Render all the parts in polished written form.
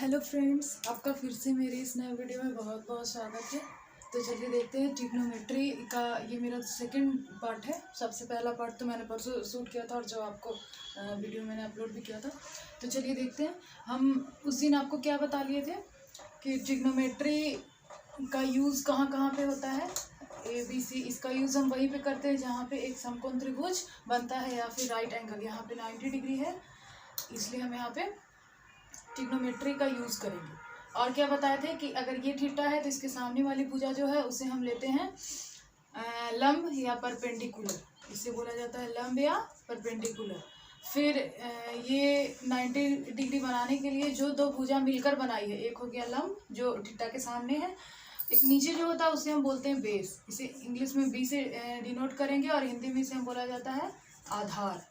Hello friends, आपका फिर से मेरे इस नए वीडियो में बहुत बहुत स्वागत है। तो चलिए देखते हैं ट्रिग्नोमेट्री का। ये मेरा सेकंड पार्ट है। सबसे पहला पार्ट तो मैंने परसों शूट किया था और जो आपको वीडियो मैंने अपलोड भी किया था। तो चलिए देखते हैं। हम उस दिन आपको क्या बता लिए थे कि ट्रिग्नोमेट्री का यूज़ कहाँ कहाँ पे होता है। ABC इसका यूज़ हम वहीं पे करते हैं जहाँ पे एक समकोण त्रिभुज बनता है या फिर राइट एंगल। यहाँ पे 90 डिग्री है, इसलिए हम यहाँ पे ट्रिग्नोमेट्री का यूज़ करेंगे। और क्या बताए थे कि अगर ये थीटा है तो इसके सामने वाली भुजा जो है उसे हम लेते हैं लंब या परपेंडिकुलर। इसे बोला जाता है लंब या परपेंडिकुलर। फिर ये 90 डिग्री बनाने के लिए जो दो भुजा मिलकर बनाई है, एक हो गया लंब जो थीटा के सामने है, एक नीचे जो होता है उसे हम बोलते हैं बेस। इसे इंग्लिश में बी से डिनोट करेंगे और हिंदी में इसे हम बोला जाता है आधार।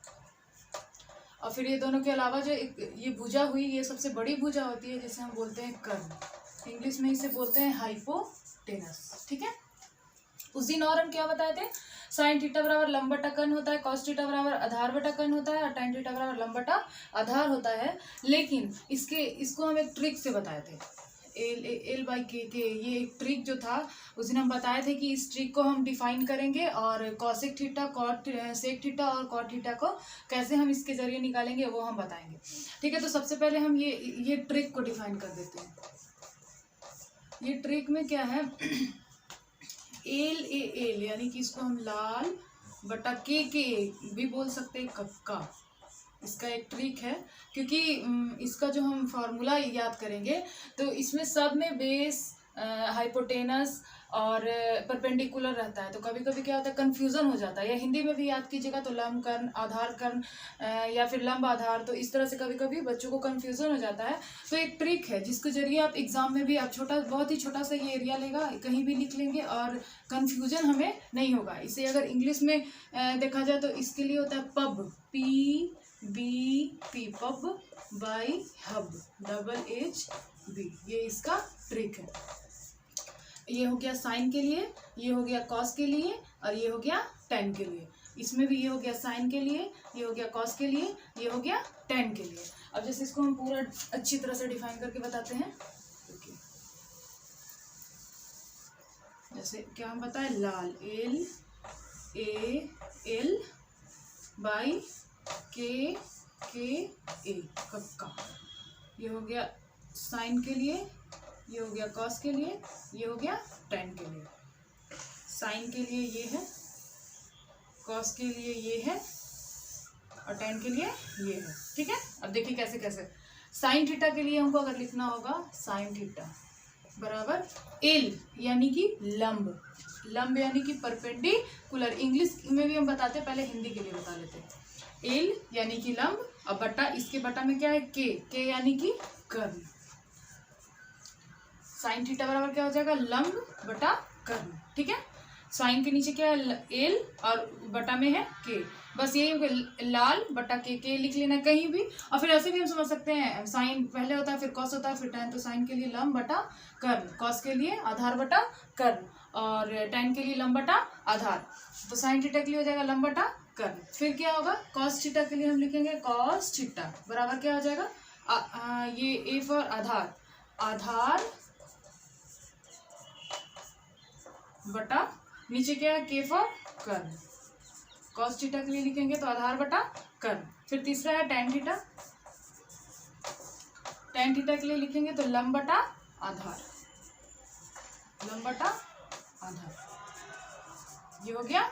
और फिर ये दोनों के अलावा जो एक ये भुजा हुई, ये सबसे बड़ी भुजा होती है जिसे हम बोलते हैं कर्ण। इंग्लिश में इसे बोलते हैं हाइपोटेनस। ठीक है। उस दिन और हम क्या बताए थे, साइन थीटा बराबर लंब बटा कर्ण होता है, कॉस थीटा बराबर आधार बटा कर्ण होता है और tan थीटा बराबर लंब बटा आधार होता है। लेकिन इसको हम एक ट्रिक से बताए थे, एल बाई के ये एक ट्रिक जो था उस दिन हम बताए थे कि इस ट्रिक को हम डिफाइन करेंगे और cosec theta, cot sec theta और कॉट थीटा को कैसे हम इसके जरिए निकालेंगे वो हम बताएंगे। ठीक है। तो सबसे पहले हम ये ट्रिक को डिफाइन कर देते हैं। ये ट्रिक में क्या है, एल यानी कि इसको हम लाल बटा के भी बोल सकते हैं, कक्का। इसका एक ट्रिक है, क्योंकि इसका जो हम फार्मूला याद करेंगे तो इसमें सब में बेस, हाइपोटेनस और परपेंडिकुलर रहता है। तो कभी कभी क्या होता है, कन्फ्यूज़न हो जाता है। या हिंदी में भी याद कीजिएगा तो लंब कर्ण, आधार कर्ण या फिर लंब आधार। तो इस तरह से कभी कभी बच्चों को कन्फ्यूज़न हो जाता है। तो एक ट्रिक है जिसके जरिए आप एग्जाम में भी आप बहुत ही छोटा सा ये एरिया लेगा, कहीं भी लिख लेंगे और कन्फ्यूजन हमें नहीं होगा। इसे अगर इंग्लिश में देखा जाए तो इसके लिए होता है pub, PBP, pub by hub, HB। ये इसका ट्रिक है। ये हो गया साइन के लिए, ये हो गया कॉस के लिए और ये हो गया tan के लिए। इसमें भी ये हो गया साइन के लिए, ये हो गया कॉस के लिए, ये हो गया tan के लिए। अब जैसे इसको हम पूरा अच्छी तरह से डिफाइन करके बताते हैं। जैसे क्या हम बताएं, लाल LAL बाई के कक्का। ये हो गया साइन के लिए, ये हो गया कॉस के लिए, ये हो गया tan के लिए। साइन के लिए ये है, कॉस के लिए ये है और tan के लिए ये है। ठीक है। अब देखिए कैसे कैसे। साइन थीटा के लिए हमको अगर लिखना होगा, साइन थीटा बराबर एल यानी कि लंब, लंब यानी कि परपेंडिकुलर। इंग्लिश में भी हम बताते हैं, पहले हिंदी के लिए बता लेते हैं। एल यानी कि लंब और बटा, इसके बटा में क्या है, के यानी कि कर्ण। साइन थीटा बराबर क्या हो जाएगा, लंब बटा कर्ण। ठीक है। साइन के नीचे क्या है, एल और बटा में है के। बस यही लाल बटा के लिख लेना कहीं भी। और फिर ऐसे भी हम समझ सकते हैं, साइन पहले होता है फिर कॉस होता है फिर tan। तो साइन के लिए लंब बटा कर्ण, कॉस के लिए आधार बटा कर्ण और tan के लिए लंब बटा आधार। तो साइन थीटा के लिए हो जाएगा लंब बटा कर्ण। फिर क्या होगा, कॉस थीटा के लिए हम लिखेंगे कॉस थीटा बराबर क्या हो जाएगा, ये ए फॉर आधार, आधार बटा नीचे क्या है, के फॉर कर्ण। कॉस थीटा के लिए लिखेंगे तो आधार बटा कर्ण। फिर तीसरा है tan थीटा, tan थीटा के लिए लिखेंगे तो लंब बटा आधार, लंब बटा आधार। ये हो गया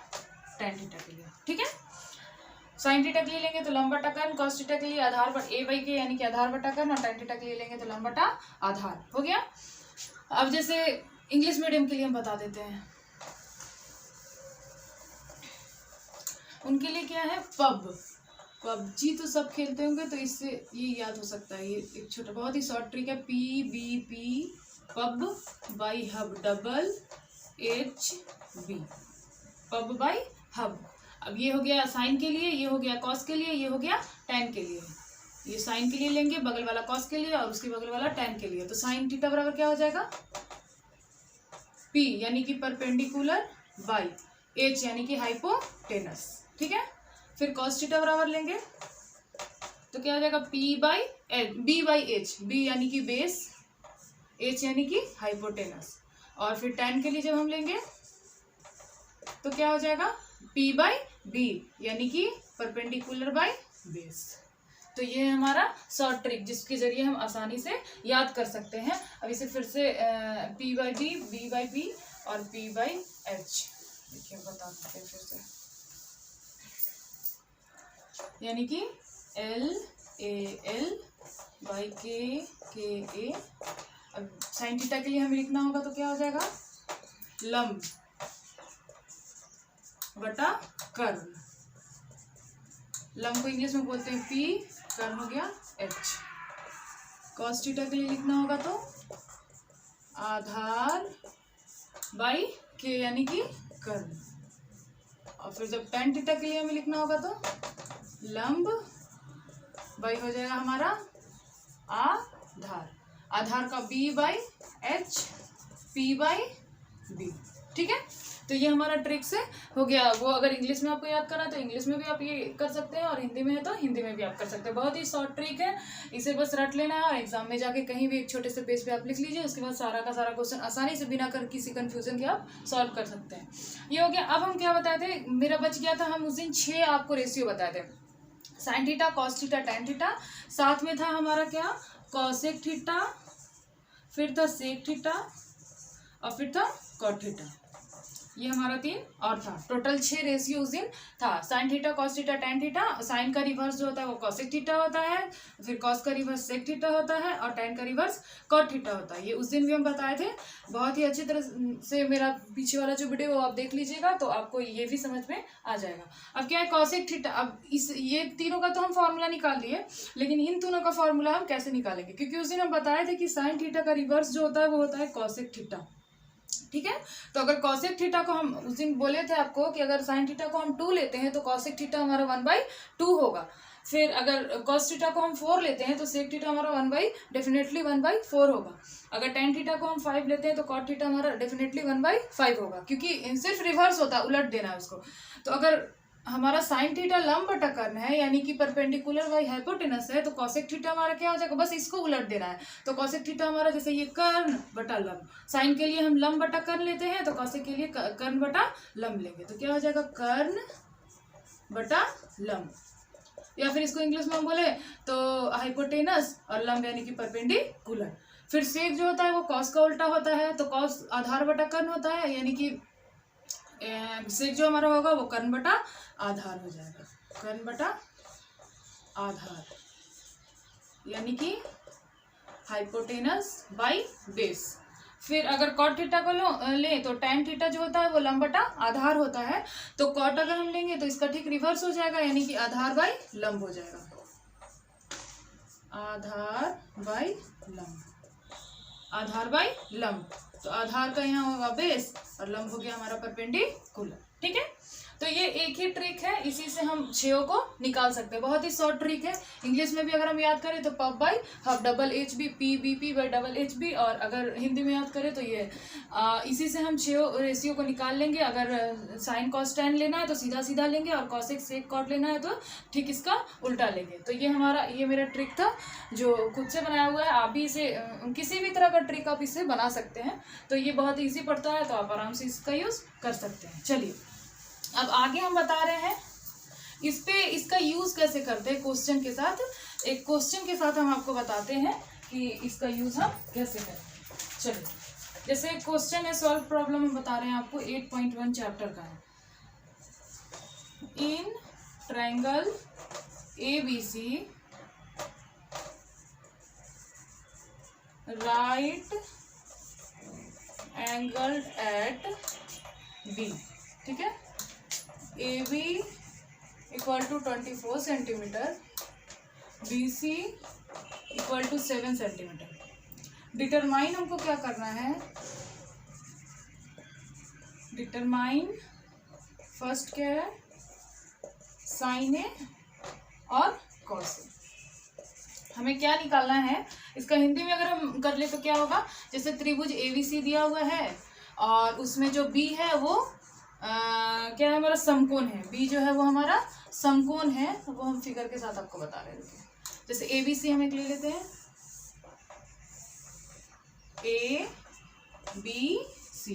tan थीटा के लिए। ठीक है। साइन थीटा के लिए लेंगे तो लंब बटा कर्ण, कॉस थीटा के लिए आधार बटा A बाई के यानी कि आधार बटा कर्ण और tan थीटा के लिए लेंगे तो लंब बटा आधार। हो गया। अब जैसे इंग्लिश मीडियम के लिए हम बता देते हैं, उनके लिए क्या है, पबजी तो सब खेलते होंगे तो इससे ये याद हो सकता है। ये एक छोटा बहुत ही शॉर्ट ट्रिक है, PBP, pub by hub, HB, pub by hub. अब ये हो गया साइन के लिए, ये हो गया कॉस के लिए, ये हो गया tan के लिए। ये साइन के लिए लेंगे, बगल वाला कॉस के लिए और उसके बगल वाला tan के लिए। तो साइन थीटा बराबर क्या हो जाएगा, P यानी कि परपेंडिकुलर बाई H यानी कि हाइपोटेनस। ठीक है। फिर कॉस थीटा बराबर लेंगे तो क्या हो जाएगा बी बाई एच, बी यानी कि बेस, एच यानी कि हाइपोटेनस, और फिर tan के लिए जब हम लेंगे तो क्या हो जाएगा P बाई बी यानी कि परपेंडिकुलर बाई बेस। तो ये है हमारा शॉर्ट ट्रिक जिसके जरिए हम आसानी से याद कर सकते हैं। अब इसे फिर से P by b, B by b और P बाई एच, देखिए बता सकते हैं फिर से, यानी कि L A L बाई के ए। अब साइन थीटा के लिए हमें लिखना होगा तो क्या हो जाएगा लंब बटा कर्ल। लंब को इंग्लिश में बोलते हैं P, कर्ल हो गया H। कॉस थीटा के लिए लिखना होगा तो आधार बाई के यानी कि कर्ल, और फिर जब tan थीटा के लिए हमें लिखना होगा तो लंब बाई हो जाएगा हमारा आधार, आधार का B by h, P by b. ठीक है, तो ये हमारा ट्रिक्स है, हो गया। वो अगर इंग्लिश में आपको याद करना है तो इंग्लिश में भी आप ये कर सकते हैं, और हिंदी में है तो हिंदी में भी आप कर सकते हैं। बहुत ही शॉर्ट ट्रिक है, इसे बस रट लेना है और एग्जाम में जाके कहीं भी एक छोटे से पेज पे आप लिख लीजिए, उसके बाद सारा का सारा क्वेश्चन आसानी से बिना कर किसी कंफ्यूजन के आप सॉल्व कर सकते हैं। ये हो गया। अब हम क्या बताए थे, मेरा बच गया था, हम उस दिन 6 आपको रेशियो बताए थे, sign theta, cos theta, tan theta, साथ में था हमारा क्या कॉसेक थीटा, फिर था सेक थीटा और फिर था कॉट थीटा। ये हमारा 3 और था, टोटल 6 रेशियो उस दिन था। Sine theta, cos theta, tan theta, sine का रिवर्स जो होता है वो कॉसेक थीटा होता है, फिर कॉस का रिवर्स सेक थीटा होता है, और टैन का रिवर्स कॉट थीटा होता है। ये उस दिन भी हम बताए थे। बहुत ही अच्छी तरह से मेरा पीछे वाला जो वीडियो वो आप देख लीजिएगा तो आपको ये भी समझ में आ जाएगा। अब क्या है कॉसेक थीटा, अब इस ये तीनों का तो हम फॉर्मूला निकाल लिए, लेकिन इन तीनों का फॉर्मूला हम कैसे निकालेंगे, क्योंकि उस दिन हम बताए थे कि साइन थीटा का रिवर्स जो होता है वो होता है कॉसेक थीटा। ठीक है, तो अगर कॉसेक थीटा को हम उस दिन बोले थे आपको कि अगर साइन थीटा को हम 2 लेते हैं तो कॉसेक थीटा हमारा 1/2 होगा। फिर अगर कॉस थीटा को हम 4 लेते हैं तो सेक थीटा हमारा डेफिनेटली 1/4 होगा। अगर टेन थीटा को हम 5 लेते हैं तो कॉट थीटा हमारा डेफिनेटली 1/5 होगा, क्योंकि सिर्फ रिवर्स होता है, उलट देना है उसको। तो अगर हमारा साइन थीटा लंब बटा कर्ण है यानी कि परपेंडिकुलर बाई हाइपोटेनस है, तो कॉसेक थीटा हमारा क्या हो जाएगा, बस इसको उलट देना है। तो कॉसेक थीटा हमारा जैसे ये कर्ण बटा लंब, साइन के लिए हम लंब बटा कर्ण लेते हैं तो कॉसेक के लिए कर्ण बटा लंब लेंगे, तो क्या हो जाएगा कर्ण बटा लंब, या फिर इसको इंग्लिश में हम बोले तो हाइपोटेनस और लंब यानी कि परपेंडिकुलर। फिर सेक जो होता है वो कॉस का उल्टा होता है, तो कॉस आधार बटा कर्ण होता है, यानी कि सेक जो हमारा होगा वो कर्ण बटा आधार हो जाएगा, कर्ण बटा आधार यानी कि हाइपोटेनस बाई बेस। फिर अगर कॉट थीटा को लें तो टैन थीटा जो होता है वो लंब बटा आधार होता है, तो कॉट अगर हम लेंगे तो इसका ठीक रिवर्स हो जाएगा, यानी कि आधार बाई लंब हो जाएगा, आधार बाई लंब, आधार बाई लंब। तो आधार का यहाँ होगा बेस और लंब हो गया हमारा परपेंडिकुलर। ठीक है, तो ये एक ही ट्रिक है, इसी से हम 6 को निकाल सकते हैं। बहुत ही शॉर्ट ट्रिक है। इंग्लिश में भी अगर हम याद करें तो puff by half, double h b, p b p by double h b, और अगर हिंदी में याद करें तो ये इसी से हम 6 रेशियो को निकाल लेंगे। अगर साइन कॉस टैन लेना है तो सीधा सीधा लेंगे, और कॉसेक सेक कॉट लेना है तो ठीक इसका उल्टा लेंगे। तो ये मेरा ट्रिक था जो खुद से बनाया हुआ है। आप भी इसे किसी भी तरह का ट्रिक आप इससे बना सकते हैं, तो ये बहुत ईजी पड़ता है, तो आप आराम से इसका यूज़ कर सकते हैं। चलिए अब आगे हम बता रहे हैं इसका यूज़ कैसे करते हैं। क्वेश्चन के साथ, एक क्वेश्चन के साथ हम आपको बताते हैं कि इसका यूज़ हम कैसे करें। चलिए, जैसे क्वेश्चन है, सॉल्व प्रॉब्लम हम बता रहे हैं आपको, 8.1 चैप्टर का है। In triangle ABC right angled at B। ठीक है, AB equal to 24 centimetre, BC equal to 7 centimetre. Determine हमको क्या करना है, डिटरमाइन फर्स्ट क्या है, साइन ए और कॉस ए। हमें क्या निकालना है, इसका हिंदी में अगर हम कर ले तो क्या होगा, जैसे त्रिभुज ABC दिया हुआ है और उसमें जो B है वो क्या है, हमारा समकोण है। B जो है वो हमारा समकोण है, वो हम फिगर के साथ आपको बता रहे हैं। जैसे ABC हम एक ले लेते हैं, ABC,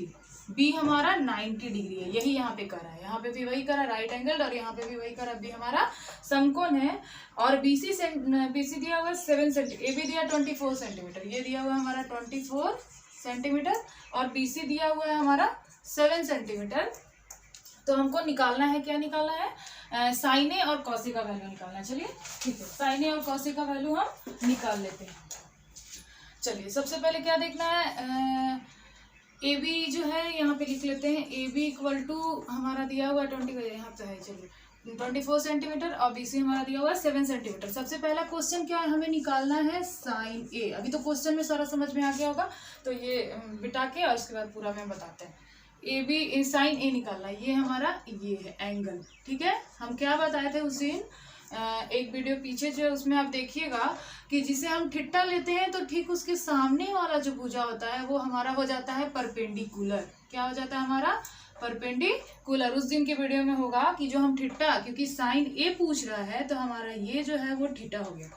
बी हमारा 90 डिग्री है, यही यहाँ पे करा है, यहाँ पे भी वही करा राइट एंगल, और यहाँ पे भी वही करा, बी हमारा समकोण है। और BC दिया हुआ है 7 सेंटीमीटर, AB दिया 24 सेंटीमीटर, ये दिया हुआ है हमारा 24 सेंटीमीटर, और BC दिया हुआ है हमारा 7 सेंटीमीटर। तो हमको निकालना है, क्या निकालना है, साइन ए और कॉस ए का वैल्यू निकालना है। चलिए ठीक है, साइन ए और कॉस ए का वैल्यू हम निकाल लेते हैं। चलिए सबसे पहले क्या देखना है, ए बी जो है यहाँ पे लिख लेते हैं, ए बी इक्वल टू हमारा दिया हुआ है 20, यहाँ पे है चलिए 24 सेंटीमीटर, और BC हमारा दिया हुआ है 7 सेंटीमीटर। सबसे पहला क्वेश्चन क्या है, हमें निकालना है साइन ए। अभी तो क्वेश्चन में सारा समझ में आ गया होगा, तो ये बिटा के और उसके बाद पूरा में बताते हैं। ए बी साइन ए निकालना है, ये हमारा ये है एंगल, ठीक है। हम क्या बताए थे उस दिन, एक वीडियो पीछे जो, उसमें आप देखिएगा कि जिसे हम ठिट्टा लेते हैं तो ठीक उसके सामने वाला जो भुजा होता है वो हमारा हो जाता है परपेंडिकुलर। क्या हो जाता है हमारा, परपेंडिकुलर। उस दिन के वीडियो में होगा कि जो हम ठिट्टा, क्योंकि साइन ए पूछ रहा है तो हमारा ये जो है वो ठिट्टा हो गया।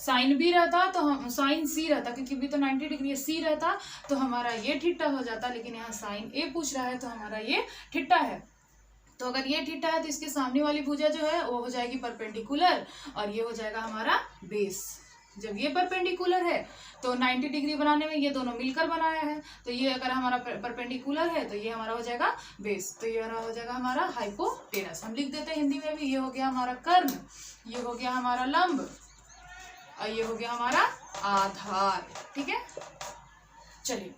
साइन बी रहता तो हम, साइन सी रहता, क्योंकि भी तो 90 डिग्री सी रहता तो हमारा ये ठिट्टा हो जाता, लेकिन यहाँ साइन ए पूछ रहा है तो हमारा ये ठिट्टा है। तो अगर ये ठिट्टा है तो इसके सामने वाली भुजा जो है वो हो जाएगी परपेंडिकुलर, और ये हो जाएगा हमारा बेस। जब ये परपेंडिकुलर है तो 90 डिग्री बनाने में ये दोनों मिलकर बनाया है, तो ये अगर हमारा परपेंडिकुलर है तो ये हमारा हो जाएगा बेस, तो ये हो जाएगा हमारा हाइपोटेनस। हम लिख देते हैं हिंदी में भी, ये हो गया हमारा कर्ण, ये हो गया हमारा लंब, और ये हो गया हमारा आधार, ठीक है। चलिए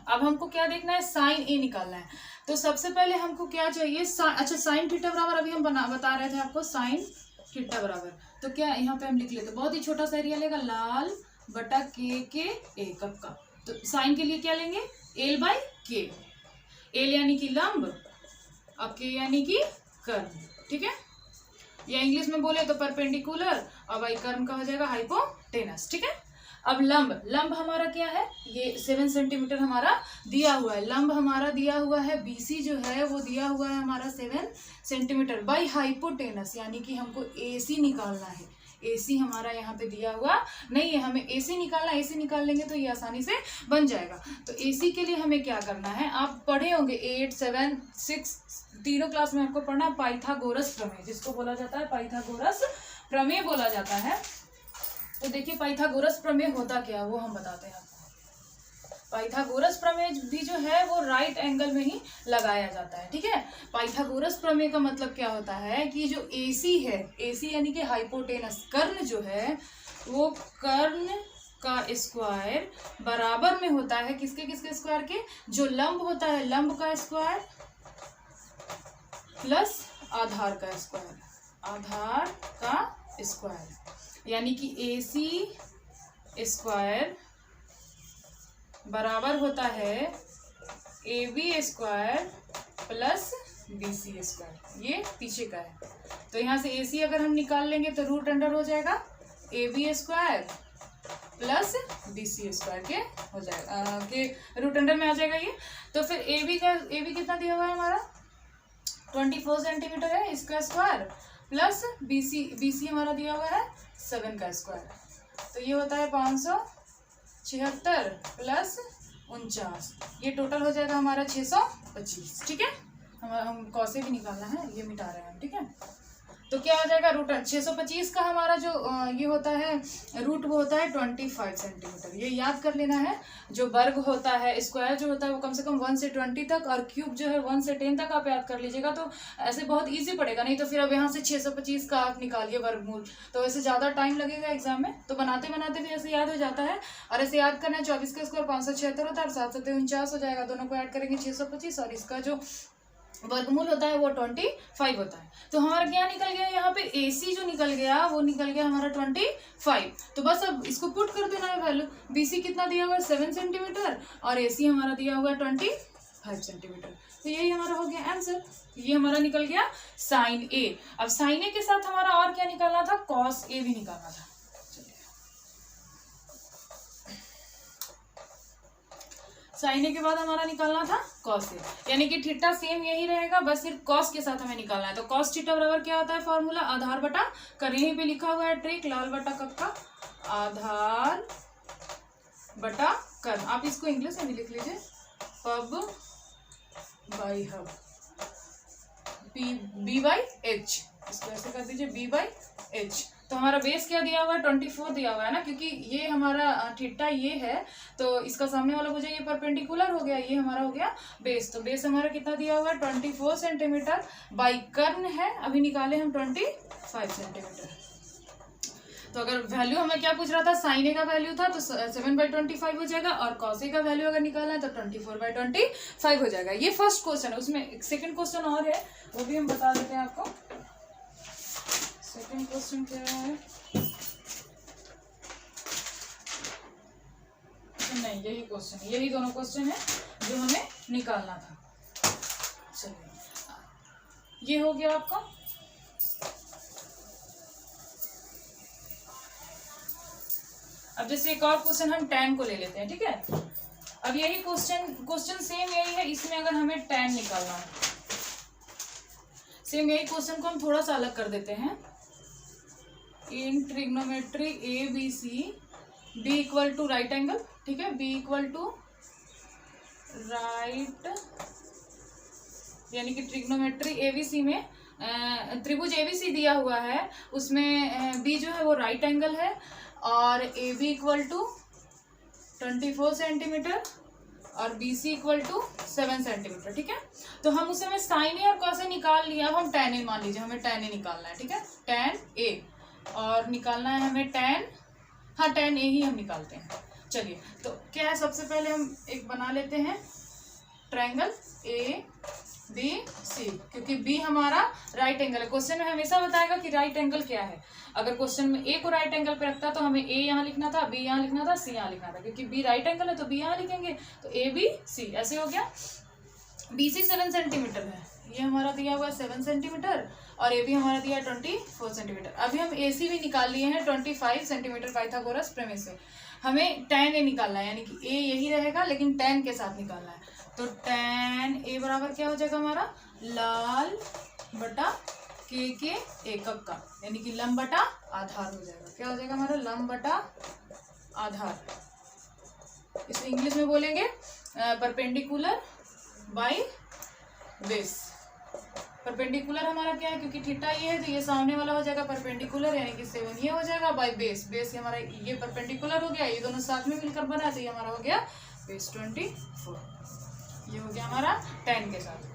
अब हमको क्या देखना है, साइन ए निकालना है। तो सबसे पहले हमको क्या चाहिए, अच्छा साइन थीटा बराबर, अभी हम बता रहे थे आपको साइन थीटा बराबर, तो क्या यहाँ पे हम लिख लेते, बहुत ही छोटा सा एरिया लेगा, लाल बटा के ए कप का। तो साइन के लिए क्या लेंगे, एल बाई के, एल यानी कि लंब और के यानी कि कर्ण, ठीक है। या इंग्लिश में बोले तो परपेंडिकुलर, और बाई कर्ण का हो जाएगा हाइपोटेनस, ठीक है। अब लंब हमारा क्या है, ये 7 सेंटीमीटर हमारा दिया हुआ है, लंब हमारा दिया हुआ है, BC जो है वो दिया हुआ है हमारा 7 सेंटीमीटर बाई हाइपोटेनस, यानी कि हमको AC निकालना है। AC हमारा यहाँ पे दिया हुआ नहीं है, हमें AC निकालना, AC निकाल लेंगे तो ये आसानी से बन जाएगा। तो AC के लिए हमें क्या करना है, आप पढ़े होंगे 8, 7, 6 तीनों क्लास में आपको पढ़ना, पाइथागोरस प्रमेय, जिसको बोला जाता है पाइथागोरस प्रमेय बोला जाता है। तो देखिए पाइथागोरस प्रमेय होता क्या, वो हम बताते हैं आपको। पाइथागोरस प्रमेय भी जो है वो राइट एंगल में ही लगाया जाता है, ठीक है। पाइथागोरस प्रमेय का मतलब क्या होता है कि जो AC है, AC यानी कि हाइपोटेनस, कर्ण जो है वो कर्ण का स्क्वायर बराबर में होता है किसके स्क्वायर के, जो लंब होता है लंब का स्क्वायर प्लस आधार का स्क्वायर, आधार का स्क्वायर, यानी कि AC स्क्वायर बराबर होता है AB square plus BC square, ये पीछे का है। तो यहाँ से AC अगर हम निकाल लेंगे तो रूट अंडर हो जाएगा AB square plus BC square के हो जाएगा, के रूट अंडर में आ जाएगा ये। तो फिर AB कितना दिया हुआ है हमारा 24 सेंटीमीटर है, इसका स्क्वायर प्लस BC हमारा दिया हुआ है 7 का स्क्वायर, तो ये होता है 576 प्लस 49, ये टोटल हो जाएगा हमारा 625, ठीक है। हम कौसे भी निकालना है, ये मिटा रहे हैं हम, ठीक है। तो क्या हो जाएगा, रूट 625 का हमारा जो ये होता है रूट, वो होता है 25 सेंटीमीटर। ये याद कर लेना है, जो वर्ग होता है, स्क्वायर जो होता है वो कम से कम 1 से 20 तक, और क्यूब जो है 1 से 10 तक आप याद कर लीजिएगा, तो ऐसे बहुत इजी पड़ेगा। नहीं तो फिर अब यहाँ से 625 का आप निकालिए वर्गमूल, तो वैसे ज़्यादा टाइम लगेगा एग्जाम में, तो बनाते बनाते भी ऐसे याद हो जाता है। और ऐसे याद करना है, 24 का स्क्वायर 576 होता है, और 7 से 49 हो जाएगा, दोनों को ऐड करेंगे 625, और इसका जो वर्गमूल होता है वो 25 होता है। तो हमारा क्या निकल गया, यहाँ पे AC जो निकल गया वो निकल गया हमारा 25। तो बस अब इसको पुट कर देना है वैल्यू, BC कितना दिया हुआ है 7 सेंटीमीटर, और AC हमारा दिया हुआ है 25 सेंटीमीटर। तो यही हमारा हो गया आंसर, ये हमारा निकल गया साइन A। अब साइन A के साथ हमारा और क्या निकालना था, कॉस A भी निकालना था। साइन ए के बाद हमारा निकालना था कॉस ए, यानी कि थीटा सेम यही रहेगा, बस सिर्फ कॉस के साथ हमें निकालना है। तो कॉस थीटा बराबर क्या होता है फॉर्मूला, आधार बटा कर्ल। यहीं पे लिखा हुआ है ट्रिक, लाल बटा कक्का आधार बटा कर्ल। आप इसको इंग्लिश में भी लिख लीजिए, pub by hub, b by h, इसको ऐसे कर दीजिए बी बाई एच। तो हमारा बेस क्या दिया हुआ है 24 दिया हुआ है ना, क्योंकि ये हमारा थीटा ये है तो इसका सामने वाला मुझे ये परपेंडिकुलर हो गया, ये हमारा हो गया बेस। तो बेस हमारा कितना दिया हुआ है 24 सेंटीमीटर, बाई कर्न है अभी निकाले हम 25 सेंटीमीटर। तो अगर वैल्यू हमें क्या पूछ रहा था, साइन ए का वैल्यू था तो 7/25 हो जाएगा, और कॉस ए का वैल्यू अगर निकालना है तो 24/25 हो जाएगा। ये फर्स्ट क्वेश्चन है। उसमें एक सेकंड क्वेश्चन और है, वो भी हम बता देते हैं आपको। सेकंड क्वेश्चन क्या है, नहीं यही क्वेश्चन, यही दोनों क्वेश्चन है जो हमें निकालना था। चलिए ये हो गया आपका। अब जैसे एक और क्वेश्चन हम tan को ले लेते हैं, ठीक है। अब यही क्वेश्चन सेम यही है, इसमें अगर हमें tan निकालना है, सेम यही क्वेश्चन को हम थोड़ा सा अलग कर देते हैं। In trigonometry A B C B equal to right angle, ठीक है, बी इक्वल टू राइट, यानी कि ट्रिग्नोमेट्री एबीसी में त्रिभुज एबीसी दिया हुआ है, उसमें बी जो है वो राइट एंगल है, और A B equal to 24 centimetre और B C equal to 7 centimetre, ठीक है। तो हम उसे में साइन ए और कॉस ए निकाल लिया, अब हम tan ए मान लीजिए, हमें tan ए निकालना है, ठीक है, tan ए, और निकालना है हमें tan ए ही हम निकालते हैं। चलिए तो क्या है, सबसे पहले हम एक बना लेते हैं ट्रायंगल ए बी सी, क्योंकि बी हमारा राइट एंगल है। क्वेश्चन में हमेशा बताएगा कि राइट एंगल क्या है। अगर क्वेश्चन में ए को राइट एंगल पे रखता तो हमें ए यहाँ लिखना था, बी यहाँ लिखना था, सी यहाँ लिखना था, क्योंकि बी राइट एंगल है तो बी यहाँ लिखेंगे, तो ए बी सी ऐसे हो गया। बी सी 7 सेंटीमीटर है, ये हमारा दिया हुआ है 7 सेंटीमीटर, और ए बी हमारा दिया है 24 सेंटीमीटर। अभी हम ए सी भी निकाल लिए हैं 25 सेंटीमीटर पाइथागोरस प्रमेय से। हमें tan ए निकालना है, यानी कि ए यही रहेगा लेकिन tan के साथ निकालना है। तो tan ए बराबर क्या हो जाएगा हमारा, लाल बटा के एकक का, यानी कि लंब बटा आधार हो जाएगा। क्या हो जाएगा हमारा, लंब बटा आधार। इसे इंग्लिश में बोलेंगे परपेंडिकुलर बाय बेस। परपेंडिकुलर हमारा क्या है, क्योंकि थीटा ये है तो ये सामने वाला हो जाएगा परपेंडिकुलर, यानी कि 7 ये हो जाएगा, बाय बेस। बेस हमारा ये परपेंडिकुलर हो गया, ये दोनों साथ में मिलकर बना है तो ये हमारा हो गया बेस 24। ये हो गया हमारा tan के साथ।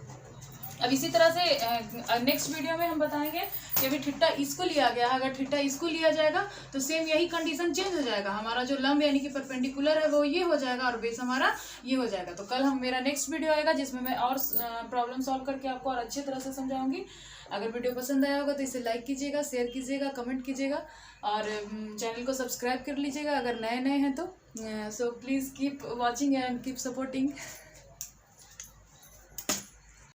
अब इसी तरह से नेक्स्ट वीडियो में हम बताएंगे कि अभी थीटा इसको लिया गया है, अगर थीटा इसको लिया जाएगा तो सेम यही कंडीशन चेंज हो जाएगा। हमारा जो लंब यानी कि परपेंडिकुलर है वो ये हो जाएगा और बेस हमारा ये हो जाएगा। तो कल मेरा नेक्स्ट वीडियो आएगा जिसमें मैं और प्रॉब्लम सॉल्व करके आपको और अच्छी तरह से समझाऊंगी। अगर वीडियो पसंद आया होगा तो इसे लाइक कीजिएगा, शेयर कीजिएगा, कमेंट कीजिएगा, और चैनल को सब्सक्राइब कर लीजिएगा अगर नए हैं तो। So please keep watching and keep supporting.